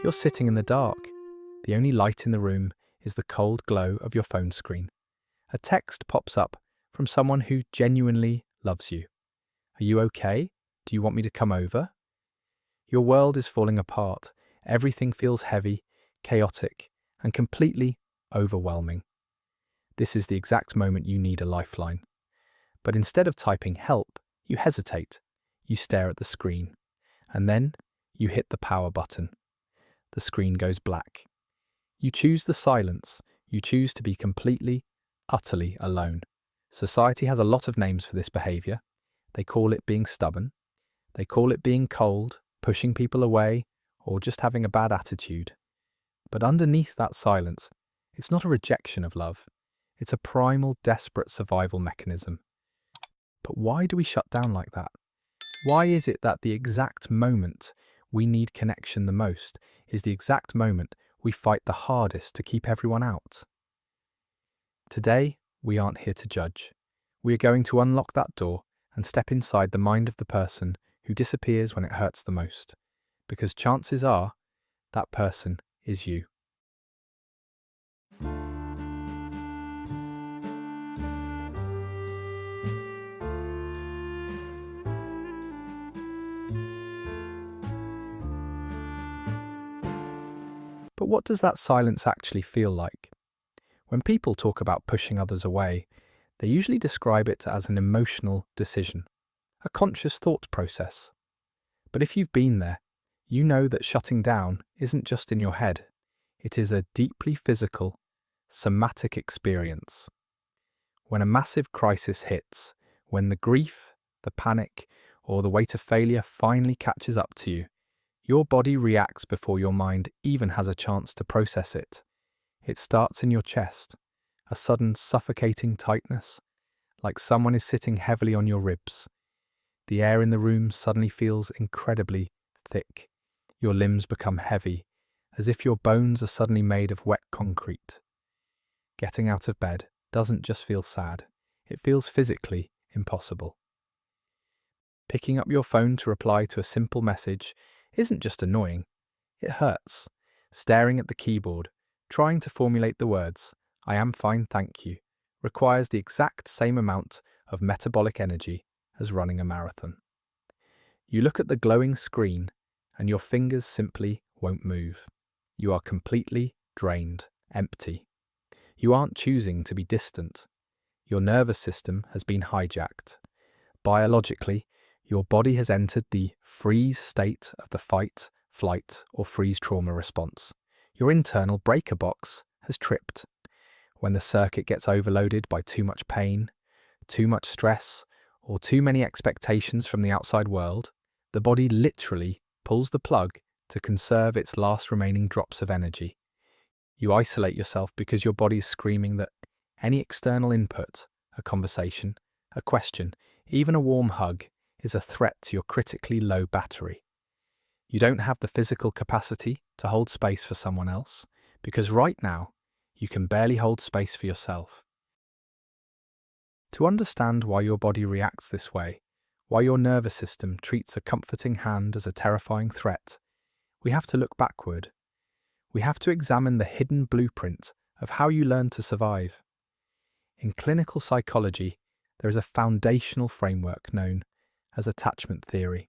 You're sitting in the dark. The only light in the room is the cold glow of your phone screen. A text pops up from someone who genuinely loves you. Are you okay? Do you want me to come over? Your world is falling apart. Everything feels heavy, chaotic, and completely overwhelming. This is the exact moment you need a lifeline. But instead of typing help, you hesitate. You stare at the screen. And then you hit the power button. The screen goes black. You choose the silence. You choose to be completely, utterly alone. Society has a lot of names for this behavior. They call it being stubborn. They call it being cold, pushing people away, or just having a bad attitude. But underneath that silence, it's not a rejection of love. It's a primal, desperate survival mechanism. But why do we shut down like that? Why is it that the exact moment we need connection the most is the exact moment we fight the hardest to keep everyone out? Today, we aren't here to judge. We are going to unlock that door and step inside the mind of the person who disappears when it hurts the most. Because chances are, that person is you. But what does that silence actually feel like? When people talk about pushing others away, they usually describe it as an emotional decision, a conscious thought process. But if you've been there, you know that shutting down isn't just in your head. It is a deeply physical, somatic experience. When a massive crisis hits, when the grief, the panic, or the weight of failure finally catches up to you, your body reacts before your mind even has a chance to process it. It starts in your chest, a sudden suffocating tightness, like someone is sitting heavily on your ribs. The air in the room suddenly feels incredibly thick. Your limbs become heavy, as if your bones are suddenly made of wet concrete. Getting out of bed doesn't just feel sad, it feels physically impossible. Picking up your phone to reply to a simple message isn't just annoying, it hurts. Staring at the keyboard, trying to formulate the words, "I am fine, thank you," requires the exact same amount of metabolic energy as running a marathon. You look at the glowing screen, and your fingers simply won't move. You are completely drained, empty. You aren't choosing to be distant. Your nervous system has been hijacked. Biologically, your body has entered the freeze state of the fight, flight, or freeze trauma response. Your internal breaker box has tripped. When the circuit gets overloaded by too much pain, too much stress, or too many expectations from the outside world, the body literally pulls the plug to conserve its last remaining drops of energy. You isolate yourself because your body is screaming that any external input, a conversation, a question, even a warm hug, is a threat to your critically low battery. You don't have the physical capacity to hold space for someone else, because right now, you can barely hold space for yourself. To understand why your body reacts this way, why your nervous system treats a comforting hand as a terrifying threat, we have to look backward. We have to examine the hidden blueprint of how you learn to survive. In clinical psychology, there is a foundational framework known as attachment theory.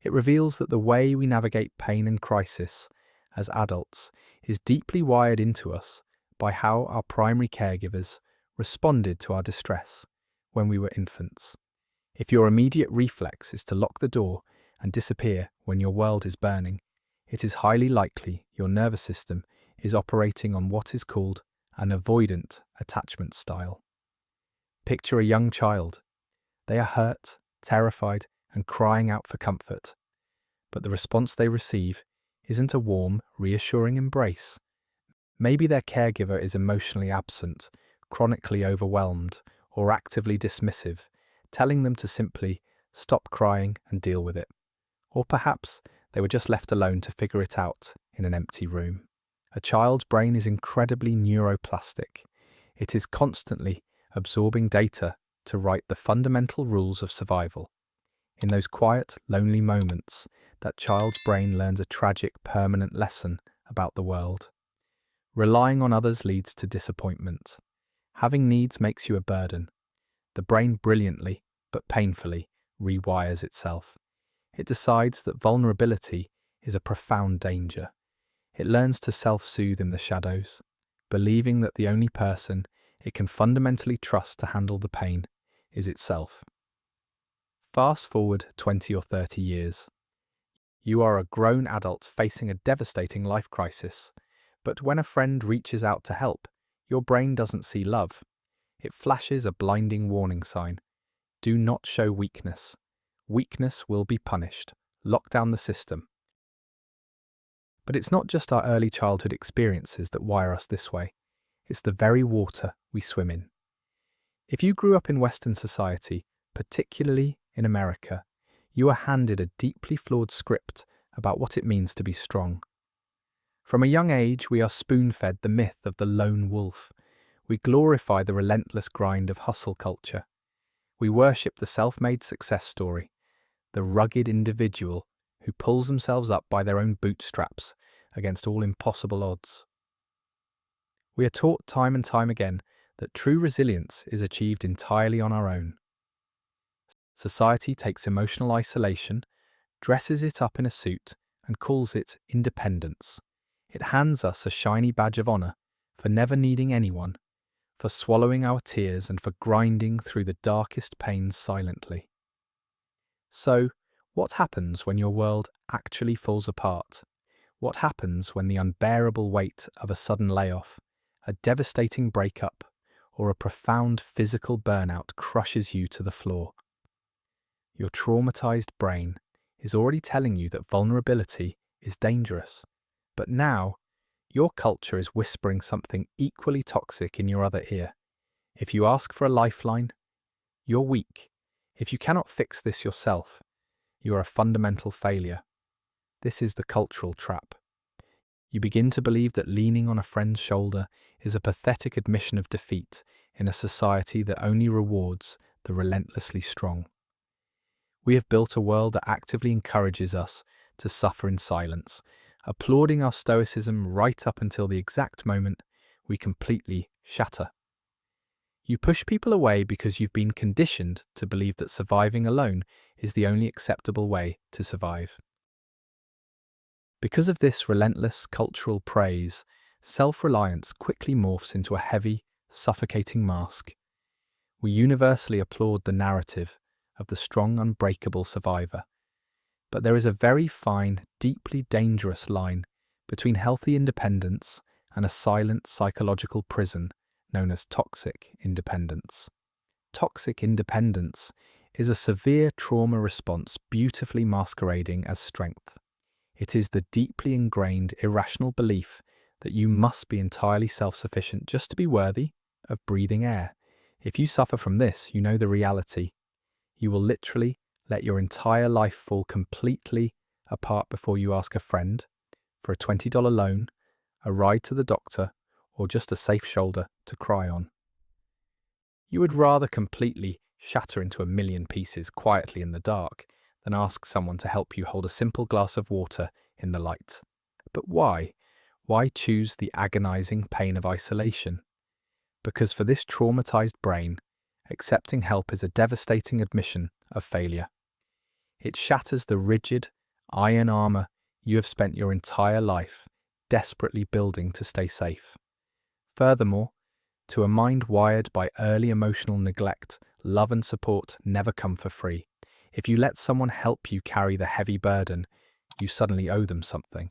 It reveals that the way we navigate pain and crisis as adults is deeply wired into us by how our primary caregivers responded to our distress when we were infants. If your immediate reflex is to lock the door and disappear when your world is burning, it is highly likely your nervous system is operating on what is called an avoidant attachment style. Picture a young child. They are hurt, terrified, and crying out for comfort. But the response they receive isn't a warm, reassuring embrace. Maybe their caregiver is emotionally absent, chronically overwhelmed, or actively dismissive, telling them to simply stop crying and deal with it. Or perhaps they were just left alone to figure it out in an empty room. A child's brain is incredibly neuroplastic. It is constantly absorbing data to write the fundamental rules of survival. In those quiet, lonely moments, that child's brain learns a tragic, permanent lesson about the world. Relying on others leads to disappointment. Having needs makes you a burden. The brain brilliantly, but painfully, rewires itself. It decides that vulnerability is a profound danger. It learns to self-soothe in the shadows, believing that the only person it can fundamentally trust to handle the pain is itself. Fast forward 20 or 30 years. You are a grown adult facing a devastating life crisis, but when a friend reaches out to help, your brain doesn't see love. It flashes a blinding warning sign. Do not show weakness. Weakness will be punished. Lock down the system. But it's not just our early childhood experiences that wire us this way. It's the very water we swim in. If you grew up in Western society, particularly in America, you are handed a deeply flawed script about what it means to be strong. From a young age, we are spoon-fed the myth of the lone wolf. We glorify the relentless grind of hustle culture. We worship the self-made success story, the rugged individual who pulls themselves up by their own bootstraps against all impossible odds. We are taught time and time again that true resilience is achieved entirely on our own. Society takes emotional isolation, dresses it up in a suit, and calls it independence. It hands us a shiny badge of honor for never needing anyone, for swallowing our tears and for grinding through the darkest pains silently. So, what happens when your world actually falls apart? What happens when the unbearable weight of a sudden layoff, a devastating breakup, or a profound physical burnout crushes you to the floor? Your traumatized brain is already telling you that vulnerability is dangerous, but now your culture is whispering something equally toxic in your other ear. If you ask for a lifeline, you're weak. If you cannot fix this yourself, you are a fundamental failure. This is the cultural trap. You begin to believe that leaning on a friend's shoulder is a pathetic admission of defeat in a society that only rewards the relentlessly strong. We have built a world that actively encourages us to suffer in silence, applauding our stoicism right up until the exact moment we completely shatter. You push people away because you've been conditioned to believe that surviving alone is the only acceptable way to survive. Because of this relentless cultural praise, self-reliance quickly morphs into a heavy, suffocating mask. We universally applaud the narrative of the strong, unbreakable survivor. But there is a very fine, deeply dangerous line between healthy independence and a silent psychological prison known as toxic independence. Toxic independence is a severe trauma response beautifully masquerading as strength. It is the deeply ingrained, irrational belief that you must be entirely self-sufficient just to be worthy of breathing air. If you suffer from this, you know the reality. You will literally let your entire life fall completely apart before you ask a friend for a $20 loan, a ride to the doctor, or just a safe shoulder to cry on. You would rather completely shatter into a million pieces quietly in the dark than ask someone to help you hold a simple glass of water in the light. But why? Why choose the agonizing pain of isolation? Because for this traumatized brain, accepting help is a devastating admission of failure. It shatters the rigid, iron armor you have spent your entire life desperately building to stay safe. Furthermore, to a mind wired by early emotional neglect, love and support never come for free. If you let someone help you carry the heavy burden, you suddenly owe them something.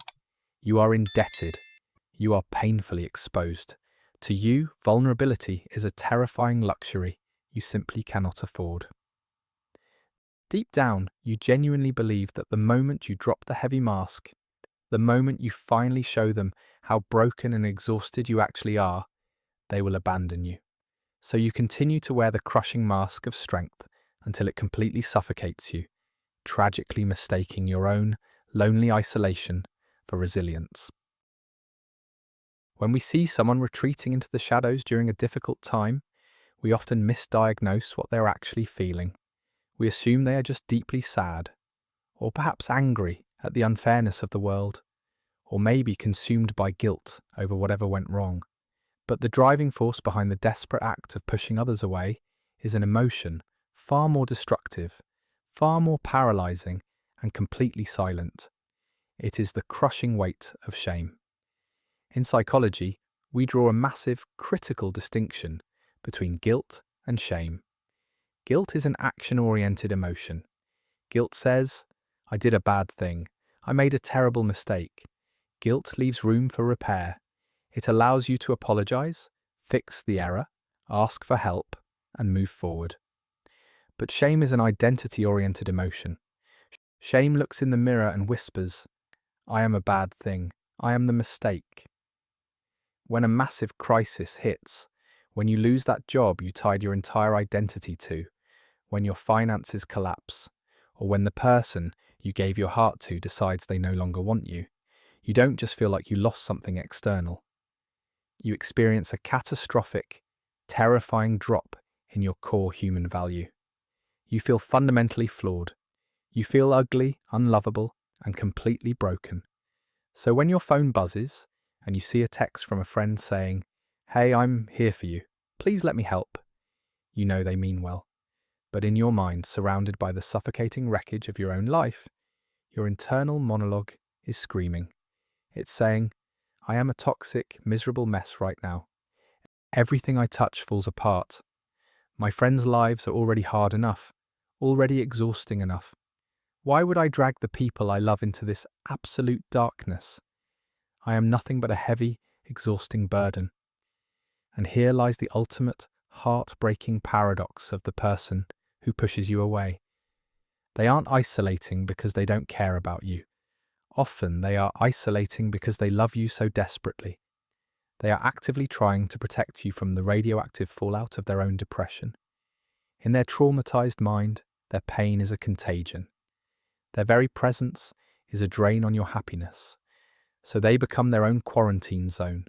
You are indebted. You are painfully exposed. To you, vulnerability is a terrifying luxury you simply cannot afford. Deep down, you genuinely believe that the moment you drop the heavy mask, the moment you finally show them how broken and exhausted you actually are, they will abandon you. So you continue to wear the crushing mask of strength until it completely suffocates you, tragically mistaking your own lonely isolation for resilience. When we see someone retreating into the shadows during a difficult time, we often misdiagnose what they're actually feeling. We assume they are just deeply sad, or perhaps angry at the unfairness of the world, or maybe consumed by guilt over whatever went wrong. But the driving force behind the desperate act of pushing others away is an emotion far more destructive, far more paralyzing, and completely silent. It is the crushing weight of shame. In psychology, we draw a massive, critical distinction between guilt and shame. Guilt is an action-oriented emotion. Guilt says, I did a bad thing. I made a terrible mistake. Guilt leaves room for repair. It allows you to apologize, fix the error, ask for help, and move forward. But shame is an identity-oriented emotion. Shame looks in the mirror and whispers, I am a bad thing. I am the mistake. When a massive crisis hits, when you lose that job you tied your entire identity to, when your finances collapse, or when the person you gave your heart to decides they no longer want you, you don't just feel like you lost something external. You experience a catastrophic, terrifying drop in your core human value. You feel fundamentally flawed. You feel ugly, unlovable, and completely broken. So when your phone buzzes and you see a text from a friend saying, Hey, I'm here for you. Please let me help. You know they mean well. But in your mind, surrounded by the suffocating wreckage of your own life, your internal monologue is screaming. It's saying, I am a toxic, miserable mess right now. Everything I touch falls apart. My friends' lives are already hard enough, already exhausting enough. Why would I drag the people I love into this absolute darkness? I am nothing but a heavy, exhausting burden. And here lies the ultimate, heart-breaking paradox of the person who pushes you away. They aren't isolating because they don't care about you. Often they are isolating because they love you so desperately. They are actively trying to protect you from the radioactive fallout of their own depression. In their traumatized mind, their pain is a contagion. Their very presence is a drain on your happiness. So they become their own quarantine zone.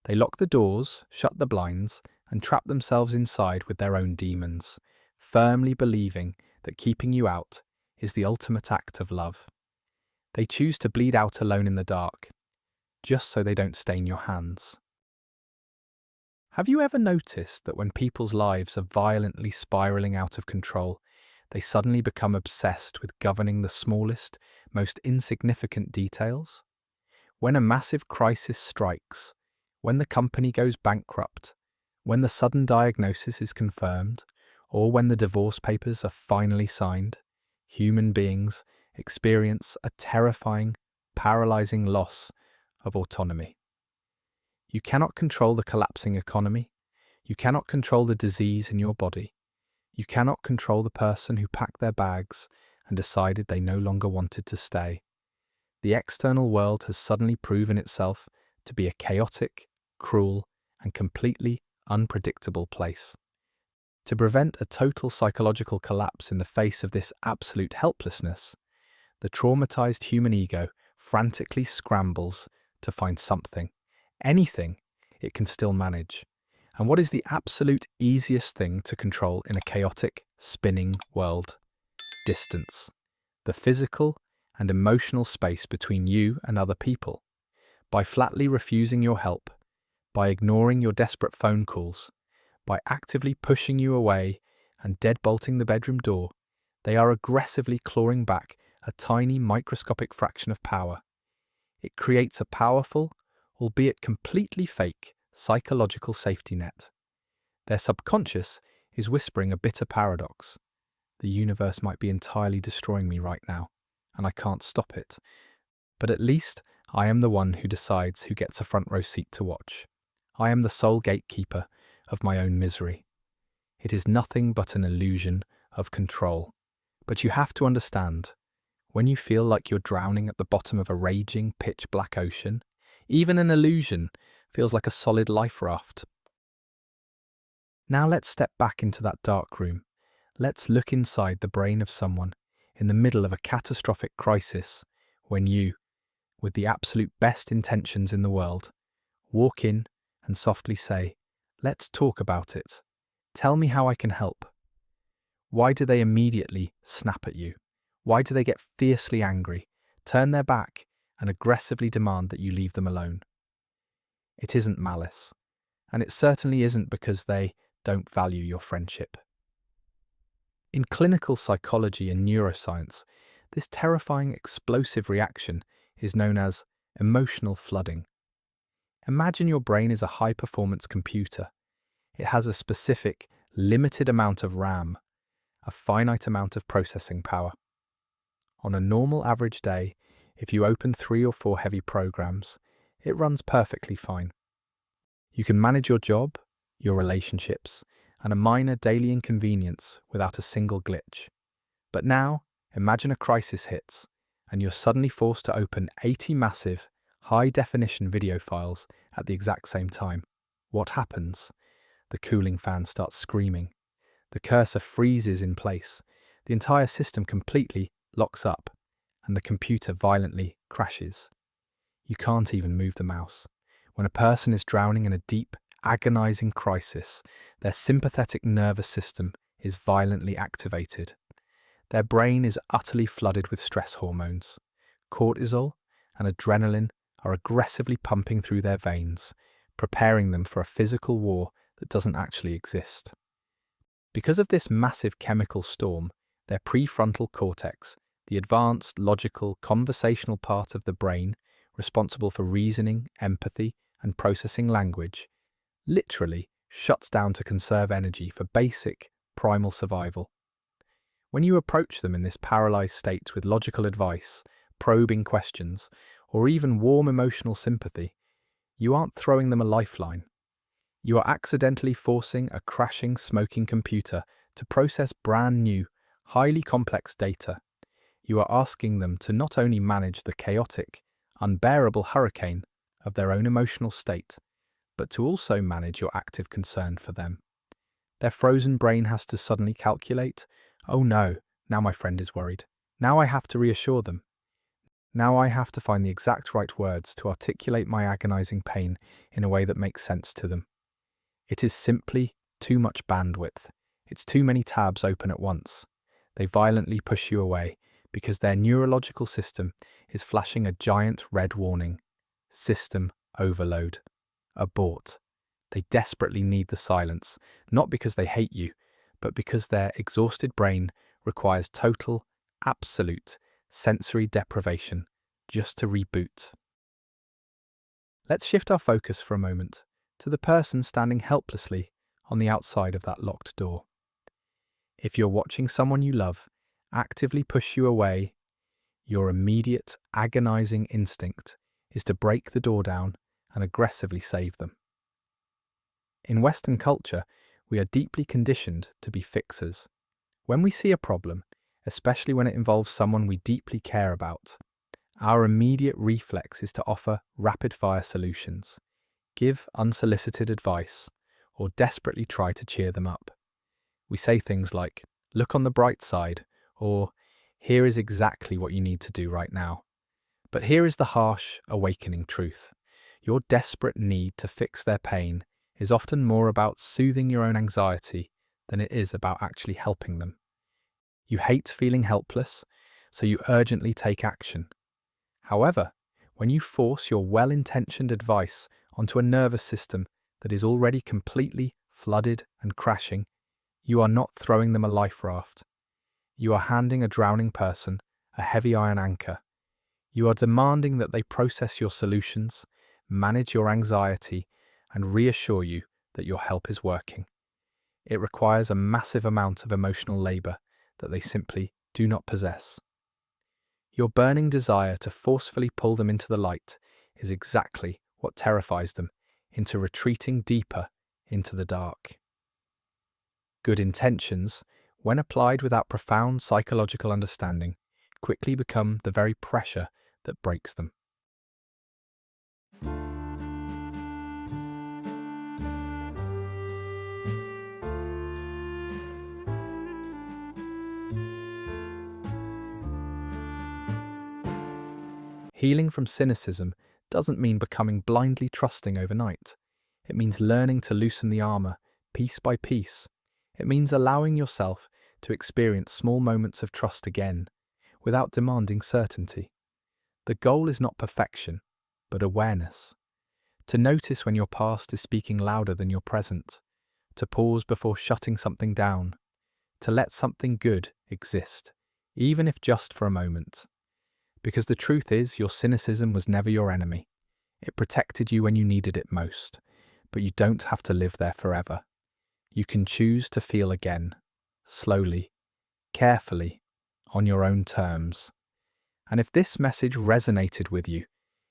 They lock the doors, shut the blinds, and trap themselves inside with their own demons, firmly believing that keeping you out is the ultimate act of love. They choose to bleed out alone in the dark, just so they don't stain your hands. Have you ever noticed that when people's lives are violently spiraling out of control, they suddenly become obsessed with governing the smallest, most insignificant details? When a massive crisis strikes, when the company goes bankrupt, when the sudden diagnosis is confirmed, or when the divorce papers are finally signed, human beings experience a terrifying, paralyzing loss of autonomy. You cannot control the collapsing economy. You cannot control the disease in your body. You cannot control the person who packed their bags and decided they no longer wanted to stay. The external world has suddenly proven itself to be a chaotic, cruel, and completely unpredictable place. To prevent a total psychological collapse in the face of this absolute helplessness, the traumatized human ego frantically scrambles to find something, anything, it can still manage. And what is the absolute easiest thing to control in a chaotic, spinning world? Distance. The physical and emotional space between you and other people. By flatly refusing your help, by ignoring your desperate phone calls, by actively pushing you away and deadbolting the bedroom door, they are aggressively clawing back a tiny microscopic fraction of power. It creates a powerful, albeit completely fake, psychological safety net. Their subconscious is whispering a bitter paradox. The universe might be entirely destroying me right now, and I can't stop it. But at least I am the one who decides who gets a front row seat to watch. I am the sole gatekeeper of my own misery. It is nothing but an illusion of control. But you have to understand, when you feel like you're drowning at the bottom of a raging, pitch-black ocean, even an illusion feels like a solid life raft. Now let's step back into that dark room. Let's look inside the brain of someone in the middle of a catastrophic crisis when you, with the absolute best intentions in the world, walk in and softly say, "Let's talk about it. Tell me how I can help." Why do they immediately snap at you? Why do they get fiercely angry, turn their back, and aggressively demand that you leave them alone? It isn't malice, and it certainly isn't because they don't value your friendship. In clinical psychology and neuroscience, this terrifying explosive reaction is known as emotional flooding. Imagine your brain is a high-performance computer. It has a specific, limited amount of RAM, a finite amount of processing power. On a normal average day, if you open 3 or 4 heavy programs, it runs perfectly fine. You can manage your job, your relationships, and a minor daily inconvenience without a single glitch. But now, imagine a crisis hits, and you're suddenly forced to open 80 massive, high-definition video files at the exact same time. What happens? The cooling fan starts screaming. The cursor freezes in place. The entire system completely locks up, and the computer violently crashes. You can't even move the mouse. When a person is drowning in a deep, agonizing crisis, their sympathetic nervous system is violently activated. Their brain is utterly flooded with stress hormones. Cortisol and adrenaline are aggressively pumping through their veins, preparing them for a physical war that doesn't actually exist. Because of this massive chemical storm, their prefrontal cortex, the advanced, logical, conversational part of the brain responsible for reasoning, empathy, and processing language, literally shuts down to conserve energy for basic, primal survival. When you approach them in this paralyzed state with logical advice, probing questions, or even warm emotional sympathy, you aren't throwing them a lifeline. You are accidentally forcing a crashing, smoking computer to process brand new, highly complex data. You are asking them to not only manage the chaotic, unbearable hurricane of their own emotional state, but to also manage your active concern for them. Their frozen brain has to suddenly calculate, oh no, now my friend is worried. Now I have to reassure them. Now I have to find the exact right words to articulate my agonizing pain in a way that makes sense to them. It is simply too much bandwidth. It's too many tabs open at once. They violently push you away because their neurological system is flashing a giant red warning. System overload. Abort. They desperately need the silence, not because they hate you, but because their exhausted brain requires total, absolute sensory deprivation just to reboot. Let's shift our focus for a moment to the person standing helplessly on the outside of that locked door. If you're watching someone you love actively push you away, your immediate, agonizing instinct is to break the door down and aggressively save them. In Western culture, we are deeply conditioned to be fixers. When we see a problem, especially when it involves someone we deeply care about, our immediate reflex is to offer rapid-fire solutions, give unsolicited advice, or desperately try to cheer them up. We say things like, "Look on the bright side," or "Here is exactly what you need to do right now." But here is the harsh, awakening truth. Your desperate need to fix their pain is often more about soothing your own anxiety than it is about actually helping them. You hate feeling helpless, so you urgently take action. However, when you force your well-intentioned advice onto a nervous system that is already completely flooded and crashing, you are not throwing them a life raft. You are handing a drowning person a heavy iron anchor. You are demanding that they process your solutions, manage your anxiety, and reassure you that your help is working. It requires a massive amount of emotional labor that they simply do not possess. Your burning desire to forcefully pull them into the light is exactly what terrifies them into retreating deeper into the dark. Good intentions, when applied without profound psychological understanding, quickly become the very pressure that breaks them. Healing from cynicism doesn't mean becoming blindly trusting overnight. It means learning to loosen the armor, piece by piece. It means allowing yourself to experience small moments of trust again, without demanding certainty. The goal is not perfection, but awareness. To notice when your past is speaking louder than your present, to pause before shutting something down, to let something good exist, even if just for a moment. Because the truth is, your cynicism was never your enemy. It protected you when you needed it most, but you don't have to live there forever. You can choose to feel again, slowly, carefully, on your own terms. And if this message resonated with you,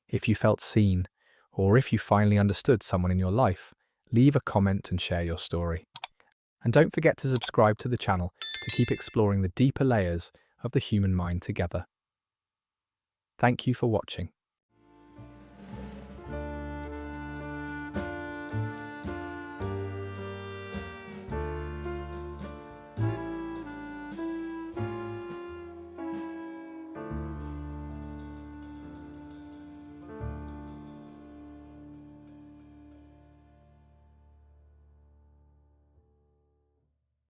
if you felt seen, or if you finally understood someone in your life, leave a comment and share your story. And don't forget to subscribe to the channel to keep exploring the deeper layers of the human mind together. Thank you for watching.